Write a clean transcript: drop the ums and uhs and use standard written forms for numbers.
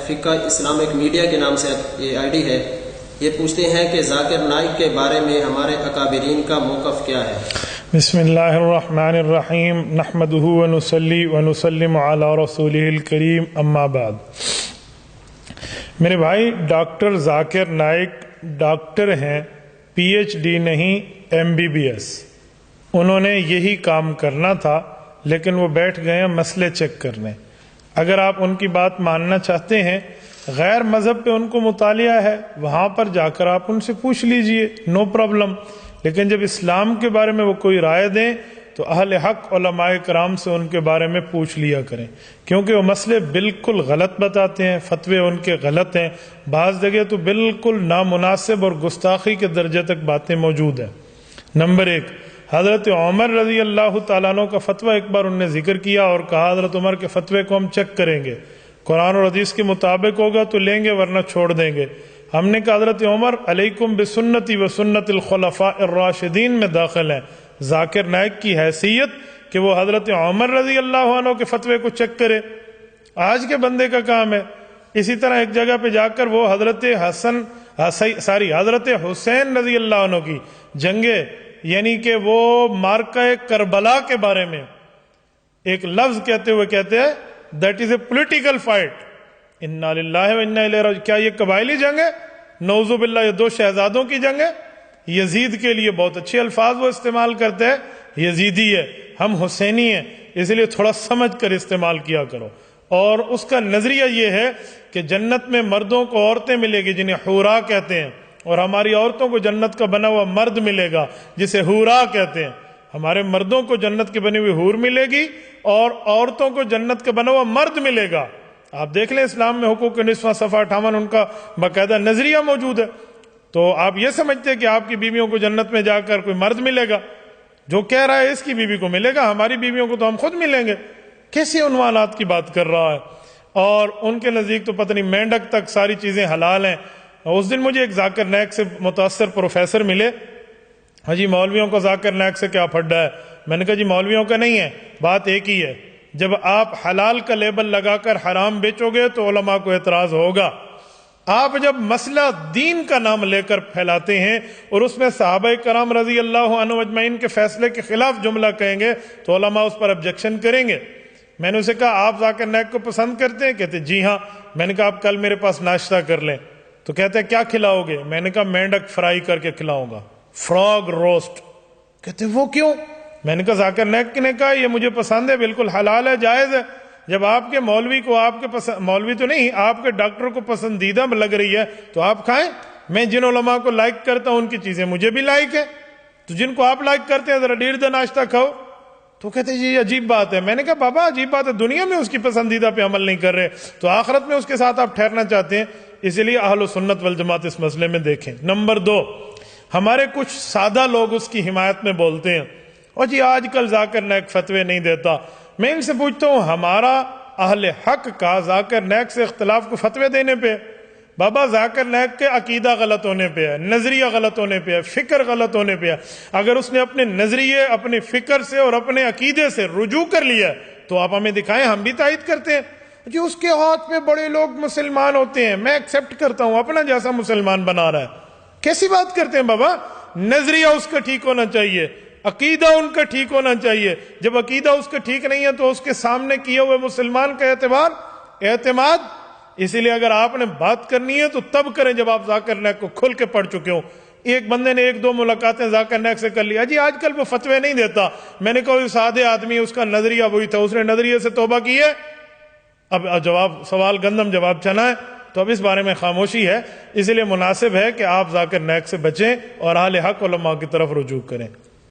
فقہ Islamic media کے نام سے یہ آئی ڈی ہے، یہ پوچھتے ہیں کہ ذاکر نائک کے بارے میں ہمارے اکابرین کا موقف کیا ہے؟ بسم اللہ الرحمن الرحیم، نحمدہ ونصلی ونسلم علی رسولہ الکریم، اما بعد۔ میرے بھائی، ڈاکٹر ذاکر نائک ڈاکٹر ہیں، پی ایچ ڈی نہیں، MBBS۔ انہوں نے یہی کام کرنا تھا، لیکن وہ بیٹھ گئے ہیں مسئلے چیک کرنے۔ اگر آپ ان کی بات ماننا چاہتے ہیں، غیر مذہب پہ ان کو مطالعہ ہے، وہاں پر جا کر آپ ان سے پوچھ لیجئے، نو پرابلم۔ لیکن جب اسلام کے بارے میں وہ کوئی رائے دیں تو اہل حق علماء کرام سے ان کے بارے میں پوچھ لیا کریں، کیونکہ وہ مسئلے بالکل غلط بتاتے ہیں، فتوے ان کے غلط ہیں، بعض جگہ تو بالکل نامناسب اور گستاخی کے درجے تک باتیں موجود ہیں۔ نمبر 1، حضرت عمر رضی اللہ تعالیٰ عنہ کا فتویٰ ایک بار انہوں نے ذکر کیا اور کہا حضرت عمر کے فتوے کو ہم چیک کریں گے، قرآن اور حدیث کے مطابق ہوگا تو لیں گے ورنہ چھوڑ دیں گے۔ ہم نے کہا حضرت عمر علیکم بسنتی و سنت الخلفاء الراشدین میں داخل ہیں۔ ذاکر نائک کی حیثیت کہ وہ حضرت عمر رضی اللہ عنہ کے فتوے کو چیک کرے، آج کے بندے کا کام ہے۔ اسی طرح ایک جگہ پہ جا کر وہ حضرت حسین رضی اللہ عنہ کی جنگیں، یعنی کہ وہ مارکہ کربلا کے بارے میں ایک لفظ کہتے ہوئے کہتے ہیں that is a political fight, انا للہ و انا الیہ راجعون۔ کیا یہ قبائلی جنگ ہے؟ نعوذ باللہ، یہ 2 شہزادوں کی جنگ ہے۔ یزید کے لیے بہت اچھے الفاظ وہ استعمال کرتے ہیں، یزیدی ہے، ہم حسینی ہیں، اس لیے تھوڑا سمجھ کر استعمال کیا کرو۔ اور اس کا نظریہ یہ ہے کہ جنت میں مردوں کو عورتیں ملے گی جنہیں حورا کہتے ہیں، اور ہماری عورتوں کو جنت کا بنا ہوا مرد ملے گا جسے حورا کہتے ہیں۔ ہمارے مردوں کو جنت کی بنی ہوئی حور ملے گی اور عورتوں کو جنت کا بنا ہوا مرد ملے گا۔ آپ دیکھ لیں اسلام میں حقوق نسواں صفحہ 58 ان کا باقاعدہ نظریہ موجود ہے۔ تو آپ یہ سمجھتے کہ آپ کی بیویوں کو جنت میں جا کر کوئی مرد ملے گا، جو کہہ رہا ہے اس کی بیوی کو ملے گا، ہماری بیویوں کو تو ہم خود ملیں گے۔ کیسے عنوانات کی بات کر رہا ہے؟ اور ان کے نزدیک تو پتہ نہیں مینڈک تک ساری چیزیں حلال ہیں۔ اس دن مجھے ایک ذاکر نائک سے متاثر پروفیسر ملے، ہاں جی مولویوں کا ذاکر نائک سے کیا پھڈا ہے؟ میں نے کہا جی مولویوں کا نہیں ہے، بات ایک ہی ہے، جب آپ حلال کا لیبل لگا کر حرام بیچو گے تو علماء کو اعتراض ہوگا۔ آپ جب مسئلہ دین کا نام لے کر پھیلاتے ہیں اور اس میں صحابہ کرام رضی اللہ عنہ اجمعین کے فیصلے کے خلاف جملہ کہیں گے تو علماء اس پر آبجیکشن کریں گے۔ میں نے اسے کہا آپ ذاکر نائک کو پسند کرتے ہیں؟ کہتے جی ہاں۔ میں نے کہا آپ کل میرے پاس ناشتہ کر لیں، تو کہتے ہیں کیا کھلاؤ گے؟ میں نے کہا مینڈک فرائی کر کے کھلاؤں گا، فراگ روسٹ۔ کہتے وہ کیوں؟ میں نے کہا ذاکر نائک نے کہا یہ مجھے پسند ہے، بالکل حلال ہے، جائز ہے۔ جب آپ کے مولوی کو آپ کے مولوی تو نہیں، آپ کے ڈاکٹر کو پسندیدہ لگ رہی ہے تو آپ کھائیں۔ میں جن علماء کو لائک کرتا ہوں ان کی چیزیں مجھے بھی لائک ہے، تو جن کو آپ لائک کرتے ہیں ذرا دیر دے ناشتہ کھاؤ۔ تو کہتے ہیں جی عجیب بات ہے۔ میں نے کہا بابا عجیب بات ہے، دنیا میں اس کی پسندیدہ پہ عمل نہیں کر رہے تو آخرت میں اس کے ساتھ آپ ٹھہرنا چاہتے ہیں، اسی لیے اہل سنت والجماعت اس مسئلے میں دیکھیں۔ نمبر 2، ہمارے کچھ سادہ لوگ اس کی حمایت میں بولتے ہیں اور جی آج کل ذاکر نائک فتوے نہیں دیتا۔ میں ان سے پوچھتا ہوں ہمارا اہل حق کا ذاکر نائک سے اختلاف کو فتوے دینے پہ؟ بابا ذاکر نائک کے عقیدہ غلط ہونے پہ ہے، نظریہ غلط ہونے پہ ہے، فکر غلط ہونے پہ ہے۔ اگر اس نے اپنے نظریے، اپنے فکر سے اور اپنے عقیدے سے رجوع کر لیا تو آپ ہمیں دکھائیں، ہم بھی تائید کرتے ہیں۔ جی اس کے ہاتھ میں بڑے لوگ مسلمان ہوتے ہیں، میں ایکسیپٹ کرتا ہوں، اپنا جیسا مسلمان بنا رہا ہے۔ کیسی بات کرتے ہیں بابا؟ نظریہ اس کا ٹھیک ہونا چاہیے، عقیدہ ان کا ٹھیک ہونا چاہیے۔ جب عقیدہ اس کا ٹھیک نہیں ہے تو اس کے سامنے کیے ہوئے مسلمان کا اعتماد۔ اسی لیے اگر آپ نے بات کرنی ہے تو تب کریں جب آپ ذاکر نائک کو کھل کے پڑھ چکے ہوں۔ ایک بندے نے 1-2 ملاقاتیں ذاکر نائک سے کر لیا، جی آج کل وہ فتوے نہیں دیتا۔ میں نے کہا وہ سادے آدمی، اس کا نظریہ وہی تھا، اس نے نظریے سے توبہ کی ہے۔ اب سوال گندم جواب چنا ہے، تو اب اس بارے میں خاموشی ہے۔ اس لیے مناسب ہے کہ آپ ذاکر نائک سے بچیں اور اہل حق علماء کی طرف رجوع کریں۔